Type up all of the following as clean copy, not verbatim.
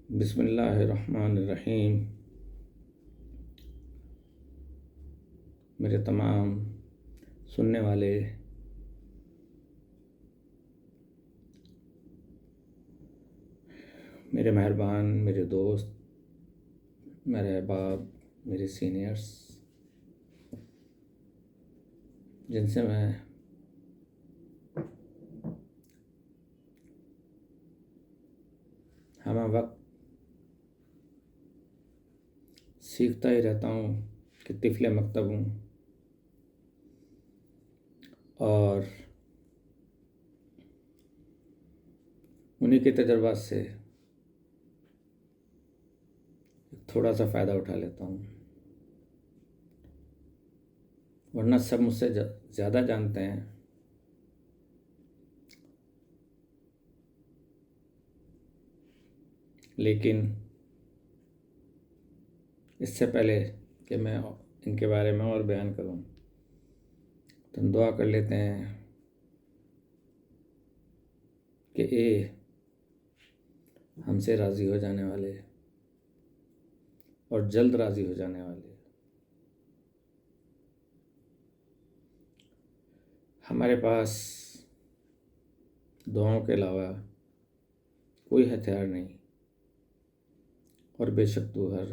بسم اللہ الرحمن الرحیم۔ میرے تمام سننے والے میرے مہربان، میرے دوست، میرے احباب، میرے سینئرز، جن سے میں ہمہ وقت سیکھتا ہی رہتا ہوں کہ طفل مکتب ہوں، اور انہی کے تجربات سے تھوڑا سا فائدہ اٹھا لیتا ہوں، ورنہ سب مجھ سے زیادہ جانتے ہیں۔ لیکن اس سے پہلے کہ میں ان کے بارے میں اور بیان کروں تو ہم دعا کر لیتے ہیں کہ اے ہم سے راضی ہو جانے والے اور جلد راضی ہو جانے والے، ہمارے پاس دعاؤں کے علاوہ کوئی ہتھیار نہیں، اور بے شک تو ہر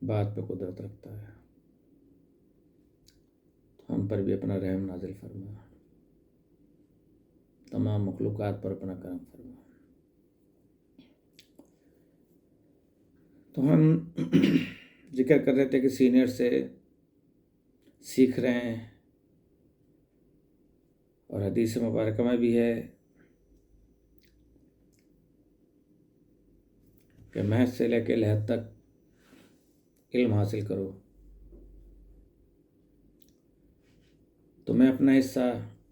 بات پہ قدرت رکھتا ہے، تو ہم پر بھی اپنا رحم نازل فرما، تمام مخلوقات پر اپنا کرم فرما۔ تو ہم ذکر کر رہے تھے کہ سینئر سے سیکھ رہے ہیں، اور حدیث مبارکہ میں بھی ہے کہ محض سے لے کے لحد تک علم حاصل کرو۔ تو میں اپنا حصہ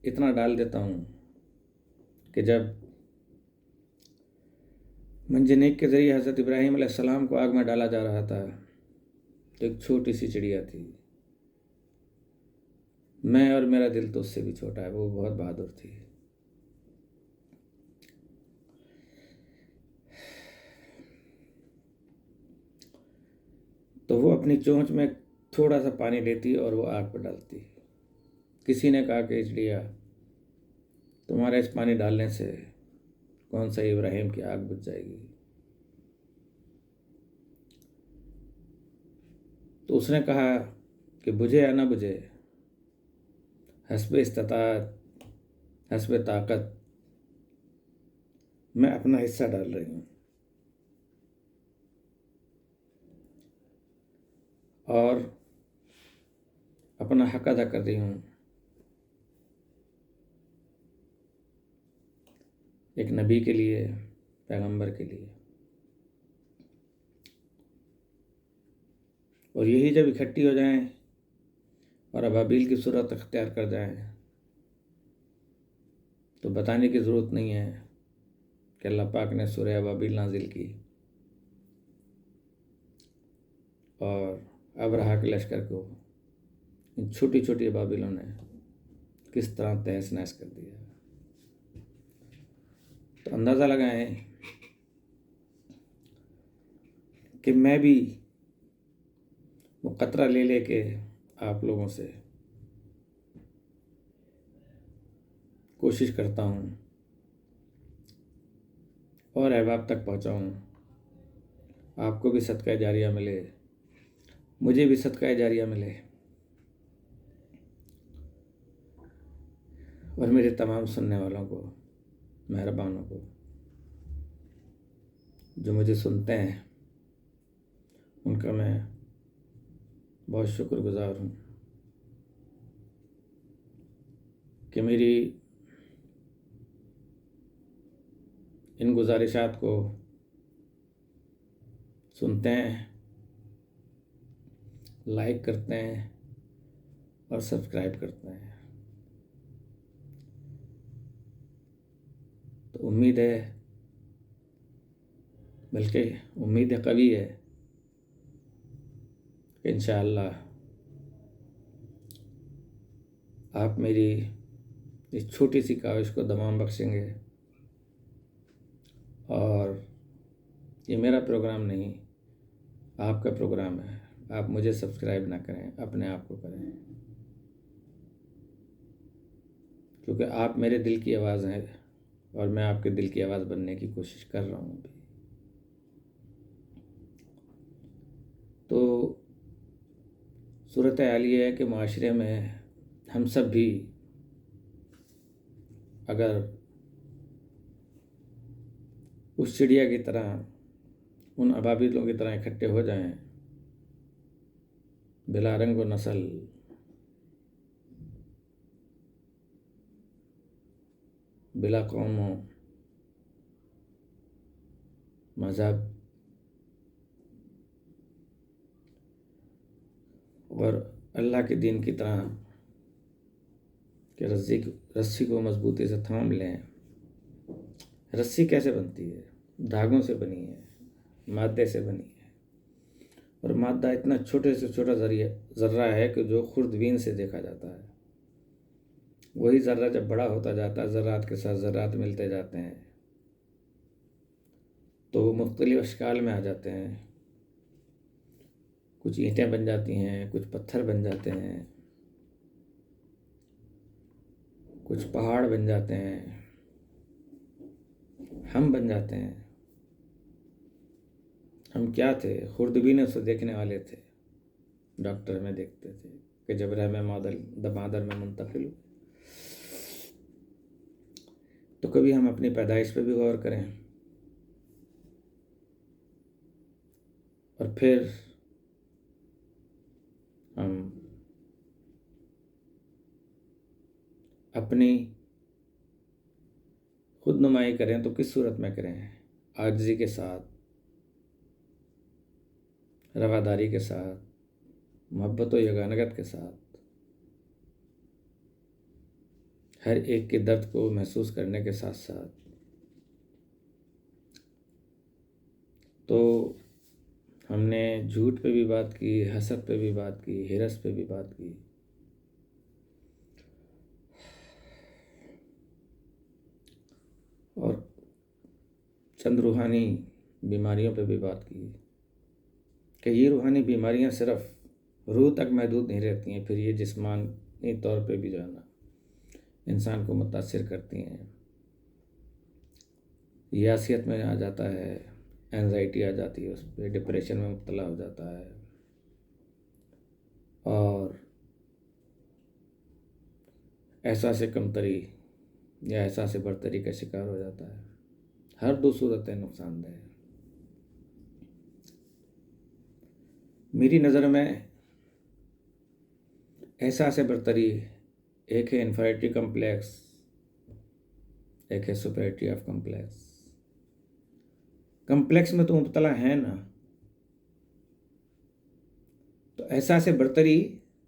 اتنا ڈال دیتا ہوں کہ جب منجنیق کے ذریعے حضرت ابراہیم علیہ السلام کو آگ میں ڈالا جا رہا تھا تو ایک چھوٹی سی چڑیا تھی، میں اور میرا دل تو اس سے بھی چھوٹا ہے، وہ بہت بہادر تھی۔ تو وہ اپنی چونچ میں تھوڑا سا پانی لیتی اور وہ آگ پہ ڈالتی۔ کسی نے کہا کہ چڑیا، تمہارے اس پانی ڈالنے سے کون سا ابراہیم کی آگ بجھ جائے گی؟ تو اس نے کہا کہ بجھے یا نہ بجھے، حسب استطاعت، حسب طاقت میں اپنا حصہ ڈال رہی ہوں، اور اپنا حق ادا کر رہی ہوں ایک نبی کے لیے، پیغمبر کے لیے۔ اور یہی جب اکٹھی ہو جائیں اور ابابیل کی صورت اختیار کر جائیں تو بتانے کی ضرورت نہیں ہے کہ اللہ پاک نے سورہ ابابیل نازل کی اور ابرہا کے لشکر کو ان چھوٹی چھوٹی ابابیلوں نے کس طرح تہس نہس کر دیا۔ تو اندازہ لگائیں کہ میں بھی وہ قطرہ لے لے کے آپ لوگوں سے کوشش کرتا ہوں اور احباب تک پہنچاؤں، آپ کو بھی صدقہ جاریہ ملے، مجھے بھی صدقہ جاریہ ملے، اور میرے تمام سننے والوں کو، مہربانوں کو جو مجھے سنتے ہیں، ان کا میں بہت شکر گزار ہوں کہ میری ان گزارشات کو سنتے ہیں، لائک کرتے ہیں اور سبسکرائب کرتے ہیں۔ تو امید ہے، بلکہ امید قوی ہے کہ انشاءاللہ آپ میری اس چھوٹی سی کاوش کو دوام بخشیں گے اور یہ میرا پروگرام نہیں، آپ کا پروگرام ہے. آپ مجھے سبسکرائب نہ کریں، اپنے آپ کو کریں، کیونکہ آپ میرے دل کی آواز ہیں اور میں آپ کے دل کی آواز بننے کی کوشش کر رہا ہوں ابھی. تو صورتحال یہ ہے کہ معاشرے میں ہم سب بھی اگر اس چڑیا کی طرح، ان ابابیلوں کی طرح اکٹھے ہو جائیں، بلا رنگ و نسل، بلا قوم و مذہب، اور اللہ کے دین کی طرح کہ رسی کو مضبوطی سے تھام لیں. رسی کیسے بنتی ہے؟ دھاگوں سے بنی ہے، مادے سے بنی ہے، اور مادہ اتنا چھوٹے سے چھوٹا ذرہ ہے کہ جو خوردبین سے دیکھا جاتا ہے. وہی ذرہ جب بڑا ہوتا جاتا ہے، ذرات کے ساتھ ذرات ملتے جاتے ہیں تو وہ مختلف اشکال میں آ جاتے ہیں. کچھ اینٹیں بن جاتی ہیں، کچھ پتھر بن جاتے ہیں، کچھ پہاڑ بن جاتے ہیں، ہم بن جاتے ہیں. ہم کیا تھے؟ خوردبینوں سے دیکھنے والے تھے. ڈاکٹر میں دیکھتے تھے کہ جب رحم مادر میں منتقل ہو. تو کبھی ہم اپنی پیدائش پہ بھی غور کریں، اور پھر ہم اپنی خود نمائی کریں تو کس صورت میں کریں؟ عاجزی کے ساتھ، رواداری کے ساتھ، محبت و یگانگت کے ساتھ، ہر ایک کے درد کو محسوس کرنے کے ساتھ ساتھ. تو ہم نے جھوٹ پہ بھی بات کی، حسد پہ بھی بات کی، ہرس پہ بھی بات کی، اور چند روحانی بیماریوں پہ بھی بات کی کہ یہ روحانی بیماریاں صرف روح تک محدود نہیں رہتی ہیں، پھر یہ جسمانی طور پہ بھی جو ہے نا انسان کو متاثر کرتی ہیں. یاسیت میں آ جاتا ہے، اینزائٹی آ جاتی ہے، اس پہ ڈپریشن میں مبتلا ہو جاتا ہے، اور احساس کمتری یا احساس برتری کا شکار ہو جاتا ہے. ہر دو صورتیں نقصان دہ ہیں. میری نظر میں احساس برتری ایک ہے انفیریٹی کمپلیکس، ایک ہے سپیریٹی آف کمپلیکس. کمپلیکس میں تو مبتلا ہیں نا، تو احساس برتری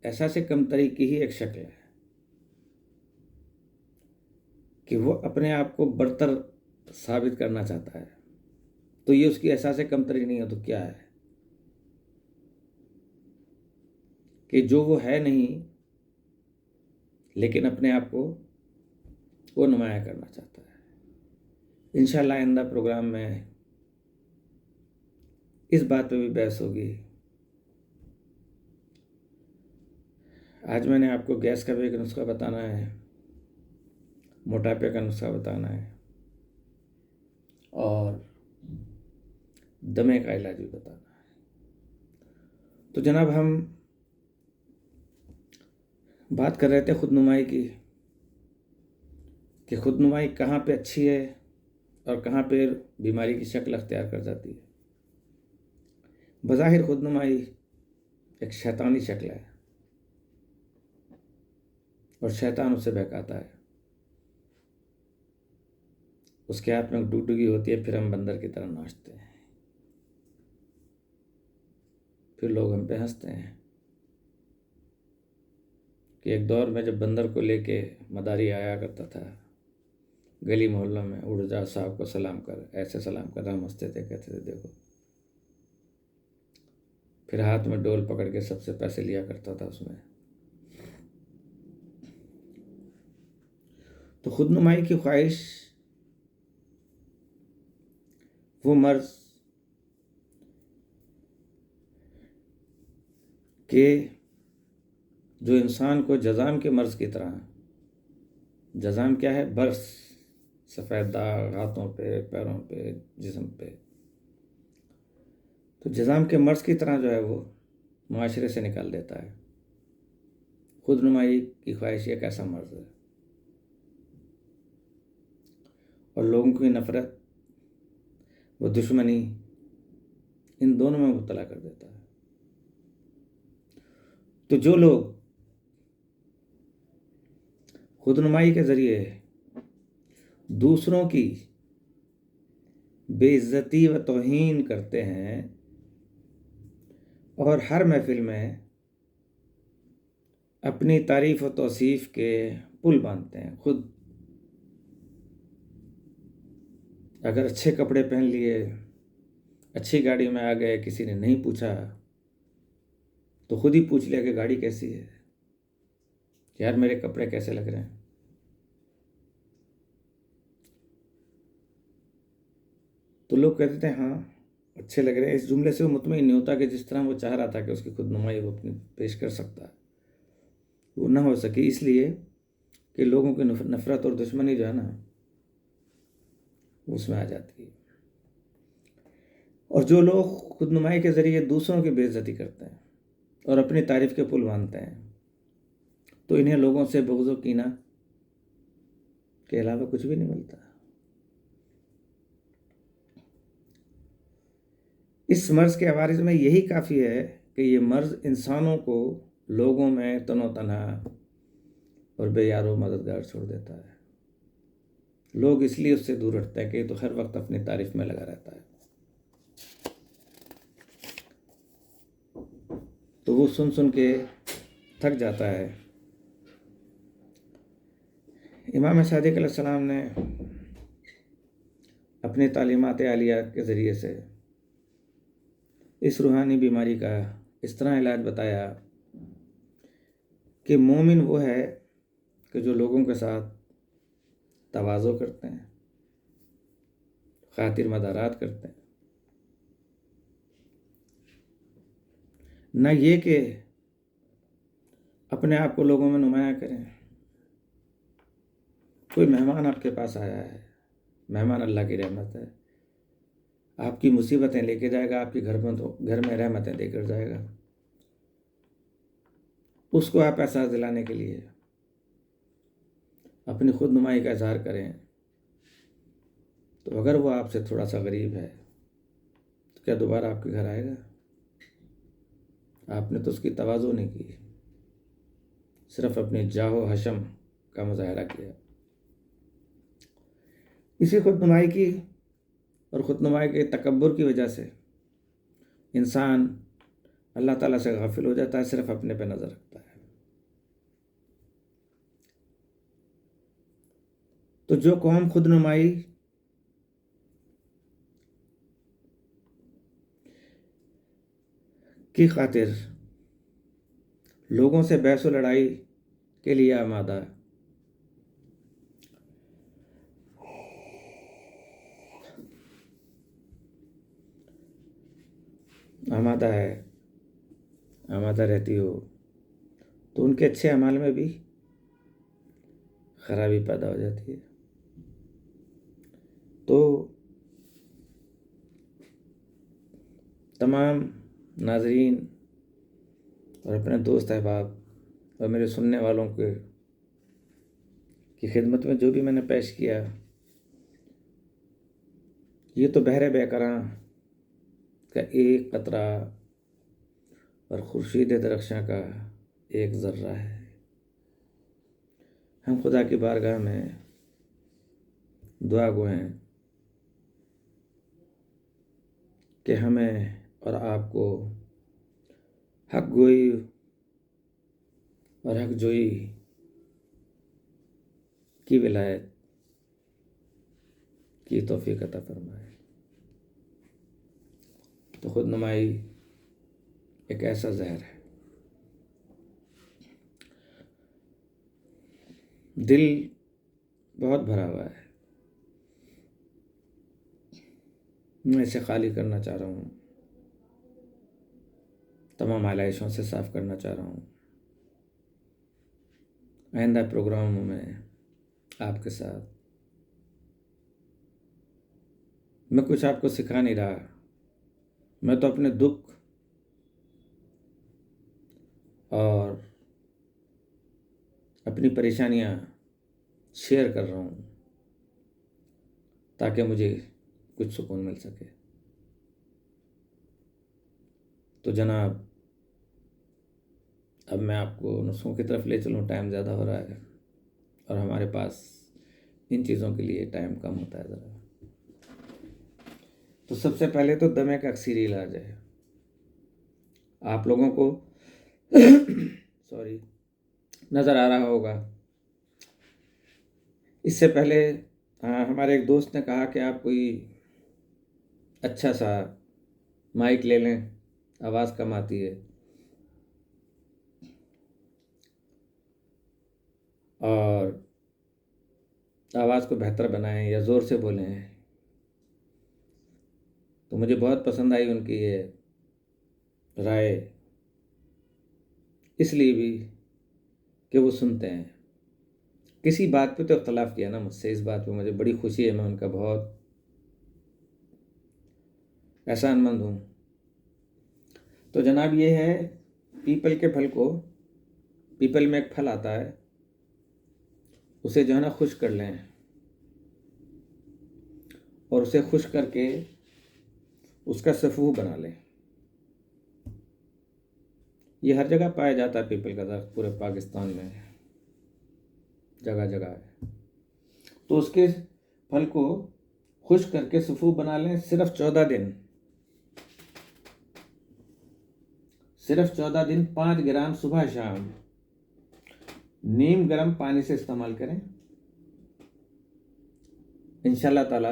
احساس کمتری کی ہی ایک شکل ہے کہ وہ اپنے آپ کو برتر ثابت کرنا چاہتا ہے. تو یہ اس کی احساس کمتری نہیں ہے تو کیا ہے؟ کہ جو وہ ہے نہیں لیکن اپنے آپ کو وہ نمایاں کرنا چاہتا ہے. انشاءاللہ آئندہ پروگرام میں اس بات پہ بھی بحث ہوگی. آج میں نے آپ کو گیس کا بھی ایک نسخہ بتانا ہے، موٹاپے کا نسخہ بتانا ہے، اور دمے کا علاج بھی بتانا ہے. تو جناب ہم بات کر رہے تھے خود نمائی کی، کہ خود نمائی کہاں پہ اچھی ہے اور کہاں پہ بیماری کی شکل اختیار کر جاتی ہے. بظاہر خود نمائی ایک شیطانی شکل ہے اور شیطان اسے بہکاتا ہے. اس کے ہاتھ میں ڈگڈگی ہوتی ہے، پھر ہم بندر کی طرح ناچتے ہیں، پھر لوگ ہم پہ ہنستے ہیں کہ ایک دور میں جب بندر کو لے کے مداری آیا کرتا تھا گلی محلوں میں، اڑ جا صاحب کو سلام کر، ایسے سلام کر، ہم ہنستے تھے، کہتے تھے دیکھو. پھر ہاتھ میں ڈول پکڑ کے سب سے پیسے لیا کرتا تھا اس میں. تو خود نمائی کی خواہش وہ مرض کہ جو انسان کو جذام کے مرض کی طرح، جذام کیا ہے؟ برس، سفید داغ ہاتھوں پہ، پیروں پہ، جسم پہ، تو جذام کے مرض کی طرح جو ہے وہ معاشرے سے نکال دیتا ہے۔ خود نمائی کی خواہش ایک ایسا مرض ہے، اور لوگوں کی نفرت و دشمنی ان دونوں میں مبتلا کر دیتا ہے۔ تو جو لوگ خود نمائی کے ذریعے دوسروں کی بے عزتی و توہین کرتے ہیں اور ہر محفل میں اپنی تعریف و توصیف کے پل باندھتے ہیں، خود اگر اچھے کپڑے پہن لیے، اچھی گاڑی میں آ گئے، کسی نے نہیں پوچھا تو خود ہی پوچھ لیا کہ گاڑی کیسی ہے، یار میرے کپڑے کیسے لگ رہے ہیں۔ تو لوگ کہتے تھے ہاں اچھے لگ رہے ہیں، اس جملے سے وہ مطمئن نہیں ہوتا کہ جس طرح وہ چاہ رہا تھا کہ اس کی خود نمائی وہ اپنی پیش کر سکتا ہے، وہ نہ ہو سکی، اس لیے کہ لوگوں کی نفرت اور دشمنی جو ہے نا اس میں آ جاتی ہے۔ اور جو لوگ خود نمائی کے ذریعے دوسروں کی بے عزتی کرتے ہیں اور اپنی تعریف کے پل باندھتے ہیں تو انہیں لوگوں سے بغض و کینہ کے علاوہ کچھ بھی نہیں ملتا۔ اس مرض کے عوارض میں یہی کافی ہے کہ یہ مرض انسانوں کو لوگوں میں تن و تنہا اور بے یار و مددگار چھوڑ دیتا ہے۔ لوگ اس لیے اس سے دور ہٹتے ہیں کہ یہ تو ہر وقت اپنی تعریف میں لگا رہتا ہے، تو وہ سن سن کے تھک جاتا ہے۔ امام صادق علیہ السلام نے اپنی تعلیمات عالیہ کے ذریعے سے اس روحانی بیماری کا اس طرح علاج بتایا کہ مومن وہ ہے کہ جو لوگوں کے ساتھ تواضع کرتے ہیں، خاطر مدارات کرتے ہیں، نہ یہ کہ اپنے آپ کو لوگوں میں نمایاں کریں۔ کوئی مہمان آپ کے پاس آیا ہے، مہمان اللہ کی رحمت ہے، آپ کی مصیبتیں لے کے جائے گا، آپ کے گھر میں رحمتیں دے کر جائے گا، اس کو آپ احساس دلانے کے لیے اپنی خود نمائی کا اظہار کریں، تو اگر وہ آپ سے تھوڑا سا غریب ہے تو کیا دوبارہ آپ کے گھر آئے گا؟ آپ نے تو اس کی تواضع نہیں کی، صرف اپنی جاہ و حشم کا مظاہرہ کیا۔ اسی خود نمائی کی اور خود نمائی کے تکبر کی وجہ سے انسان اللہ تعالیٰ سے غافل ہو جاتا ہے، صرف اپنے پہ نظر رکھتا ہے۔ تو جو قوم خود نمائی کی خاطر لوگوں سے بحث و لڑائی کے لیے آمادہ رہتی ہو تو ان کے اچھے اعمال میں بھی خرابی پیدا ہو جاتی ہے۔ تو تمام ناظرین اور اپنے دوست احباب اور میرے سننے والوں کی خدمت میں جو بھی میں نے پیش کیا، یہ تو بحر بیکراں کا ایک قطرہ اور خورشید درخشاں کا ایک ذرہ ہے۔ ہم خدا کی بارگاہ میں دعا گو ہیں کہ ہمیں اور آپ کو حق گوئی اور حق جوئی کی ولایت کی توفیق عطا فرمائے۔ تو خود نمائی ایک ایسا زہر ہے، دل بہت بھرا ہوا ہے، میں اسے خالی کرنا چاہ رہا ہوں تمام آلائشوں سے صاف کرنا چاہ رہا ہوں۔ آئندہ پروگراموں میں آپ کے ساتھ میں کچھ آپ کو سکھا نہیں رہا، میں تو اپنے دکھ اور اپنی پریشانیاں شیئر کر رہا ہوں تاکہ مجھے کچھ سکون مل سکے۔ تو جناب، اب میں آپ کو نسخوں کی طرف لے چلوں، ٹائم زیادہ ہو رہا ہے اور ہمارے پاس ان چیزوں کے لیے ٹائم کم ہوتا ہے ذرا۔ تو سب سے پہلے تو دمے کا اکثری علاج ہے۔ آپ لوگوں کو نظر آ رہا ہوگا، اس سے پہلے ہمارے ایک دوست نے کہا کہ آپ کوئی اچھا سا مائک لے لیں، آواز کم آتی ہے، اور آواز کو بہتر بنائیں یا زور سے بولیں۔ تو مجھے بہت پسند آئی ان کی یہ رائے، اس لیے بھی کہ وہ سنتے ہیں۔ کسی بات پہ تو اختلاف کیا نا مجھ سے، اس بات پہ مجھے بڑی خوشی ہے، میں ان کا بہت احسان مند ہوں۔ تو جناب، یہ ہے پیپل کے پھل کو، پیپل میں ایک پھل آتا ہے، اسے جو ہے نا خشک کر لیں، اور اسے خشک کر کے اس کا سفوح بنا لیں۔ یہ ہر جگہ پایا جاتا ہے پیپل کا درخت، پورے پاکستان میں جگہ جگہ ہے۔ تو اس کے پھل کو خشک کر کے سفوح بنا لیں، صرف 14 دن، صرف 14 دن 5 گرام صبح شام نیم گرم پانی سے استعمال کریں۔ انشاءاللہ تعالی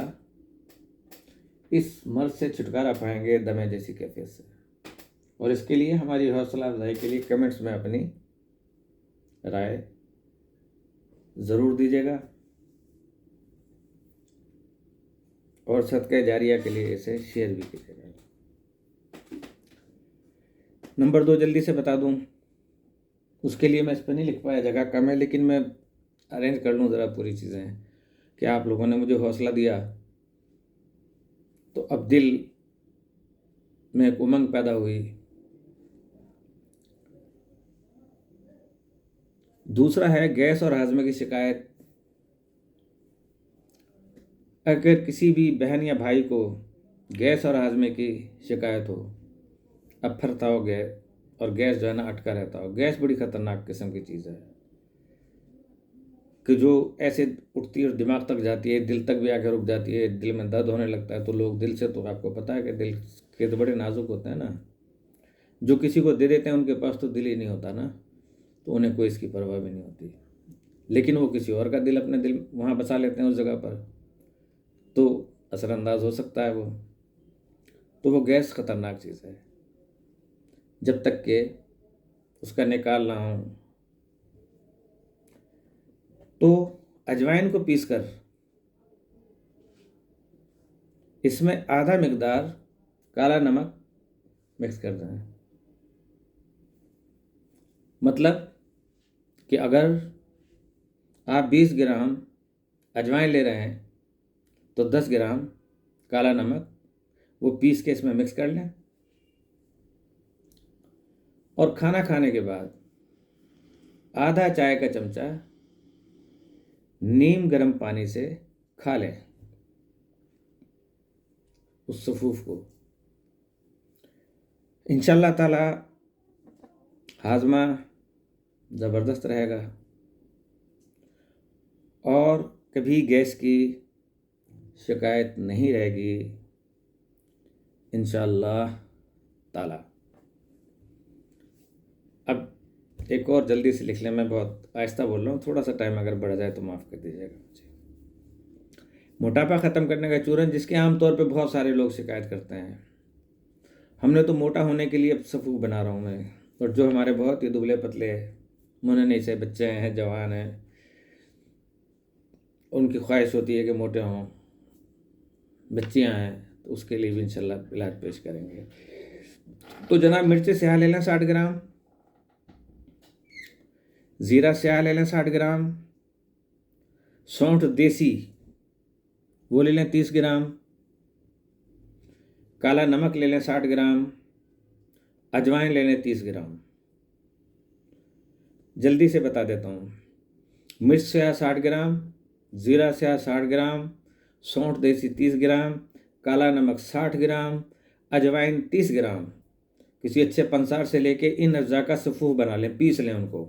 اس مرض سے چھٹکارا پائیں گے، دمے جیسی کیفیت سے۔ اور اس کے لیے ہماری حوصلہ افزائی کے لیے کمنٹس میں اپنی رائے ضرور دیجیے گا، اور صدقہ جاریہ کے لیے اسے شیئر بھی کیجیے گا۔ نمبر 2 جلدی سے بتا دوں، اس کے لیے میں اس پہ نہیں لکھ پایا، جگہ کم ہے، لیکن میں ارینج کر لوں ذرا پوری چیزیں، کہ آپ لوگوں نے مجھے حوصلہ دیا تو اب دل میں ایک امنگ پیدا ہوئی۔ دوسرا ہے گیس اور ہاضمے کی شکایت۔ اگر کسی بھی بہن یا بھائی کو گیس اور ہاضمے کی شکایت ہو، اب پھرتا ہو گیس، اور گیس جو ہے نا اٹکا رہتا ہو، گیس بڑی خطرناک قسم کی چیز ہے کہ جو ایسے اٹھتی ہے اور دماغ تک جاتی ہے، دل تک بھی آ کے رک جاتی ہے، دل میں درد ہونے لگتا ہے۔ تو لوگ دل سے، تو آپ کو پتہ ہے کہ دل کے تو بڑے نازک ہوتے ہیں نا، جو کسی کو دے دیتے ہیں ان کے پاس تو دل ہی نہیں ہوتا نا، تو انہیں کوئی اس کی پرواہ بھی نہیں ہوتی، لیکن وہ کسی اور کا دل، اپنے دل وہاں بسا لیتے ہیں اس جگہ پر، تو اثر انداز ہو سکتا ہے وہ۔ تو وہ گیس خطرناک چیز ہے، جب تک کہ اس کا نکال نہ ہو۔ تو اجوائن کو پیس کر اس میں آدھا مقدار کالا نمک مکس کر دیں۔ مطلب کہ اگر آپ 20 گرام اجوائن لے رہے ہیں تو 10 گرام کالا نمک وہ پیس کے اس میں مکس کر لیں، اور کھانا کھانے کے بعد آدھا چائے کا چمچہ نیم گرم پانی سے کھا لیں اس سفوف کو۔ انشاءاللہ تعالی ہاضمہ زبردست رہے گا، اور کبھی گیس کی شکایت نہیں رہے گی انشاءاللہ تعالی۔ اب ایک اور جلدی سے لکھ لیں، میں بہت آہستہ بول رہا ہوں، تھوڑا سا ٹائم اگر بڑھ جائے تو معاف کر دیجیے گا مجھے۔ موٹاپا ختم کرنے کا چورن، جس کے عام طور پہ بہت سارے لوگ شکایت کرتے ہیں۔ ہم نے تو موٹا ہونے کے لیے اب سفوف بنا رہا ہوں میں، اور جو ہمارے بہت ہی دبلے پتلے منحنی سے بچے ہیں، جوان ہیں، ان کی خواہش ہوتی ہے کہ موٹے ہوں، بچیاں ہیں، تو اس کے لیے بھی انشاءاللہ علاج پیش کریں گے۔ تو جناب مرچ سیاہ لے لیں 60 گرام، زیرہ سیاہ لے لیں 60 گرام، سونٹھ دیسی وہ لے لیں 30 گرام، کالا نمک لے لیں 60 گرام، اجوائن لے لیں 30 گرام۔ جلدی سے بتا دیتا ہوں، مرچ سیاہ 60 گرام، زیرہ سیاہ 60 گرام، سونٹھ دیسی 30 گرام، کالا نمک 60 گرام، اجوائن 30 گرام۔ کسی اچھے پنسار سے لے کے ان اجزاء کا سفوف بنا لیں، پیس لیں ان کو،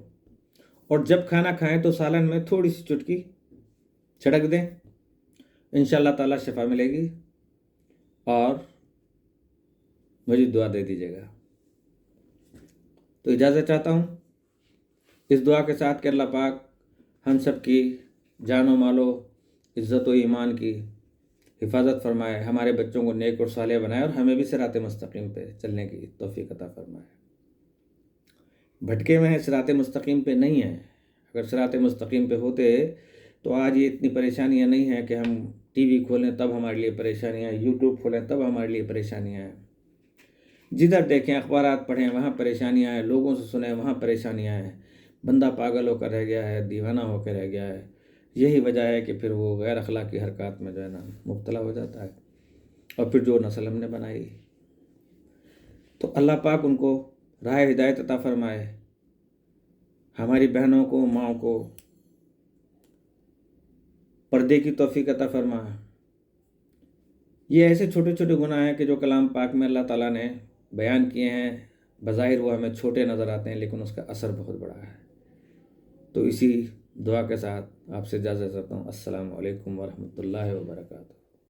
اور جب کھانا کھائیں تو سالن میں تھوڑی سی چٹکی چھڑک دیں، انشاءاللہ تعالیٰ شفا ملے گی، اور مجھے دعا دے دیجیے گا۔ تو اجازت چاہتا ہوں اس دعا کے ساتھ کہ اللہ پاک ہم سب کی جان و مال و عزت و ایمان کی حفاظت فرمائے، ہمارے بچوں کو نیک اور صالح بنائے، اور ہمیں بھی صراط مستقیم پہ چلنے کی توفیق عطا فرمائے۔ بھٹکے میں ہیں، صراط مستقیم پہ نہیں ہیں۔ اگر صراط مستقیم پہ ہوتے تو آج یہ اتنی پریشانیاں نہیں ہیں کہ ہم ٹی وی کھولیں تب ہمارے لیے پریشانیاں ہیں، یوٹیوب کھولیں تب ہمارے لیے پریشانیاں ہیں، جدھر دیکھیں اخبارات پڑھیں وہاں پریشانیاں ہیں، لوگوں سے سنیں وہاں پریشانیاں ہیں، بندہ پاگل ہو کر رہ گیا ہے، دیوانہ ہو کے رہ گیا ہے۔ یہی وجہ ہے کہ پھر وہ غیر اخلاقی حرکات میں جو ہے نا مبتلا ہو جاتا ہے، اور پھر جو نسل ہم نے بنائی، تو اللہ پاک ان کو راہ ہدایت عطا فرمائے، ہماری بہنوں کو، ماؤں کو پردے کی توفیق عطا فرمائے۔ یہ ایسے چھوٹے چھوٹے گناہ ہیں کہ جو کلام پاک میں اللہ تعالیٰ نے بیان کیے ہیں، بظاہر وہ ہمیں چھوٹے نظر آتے ہیں لیکن اس کا اثر بہت بڑا ہے۔ تو اسی دعا کے ساتھ آپ سے اجازت چاہتا ہوں۔ السلام علیکم ورحمۃ اللہ وبرکاتہ۔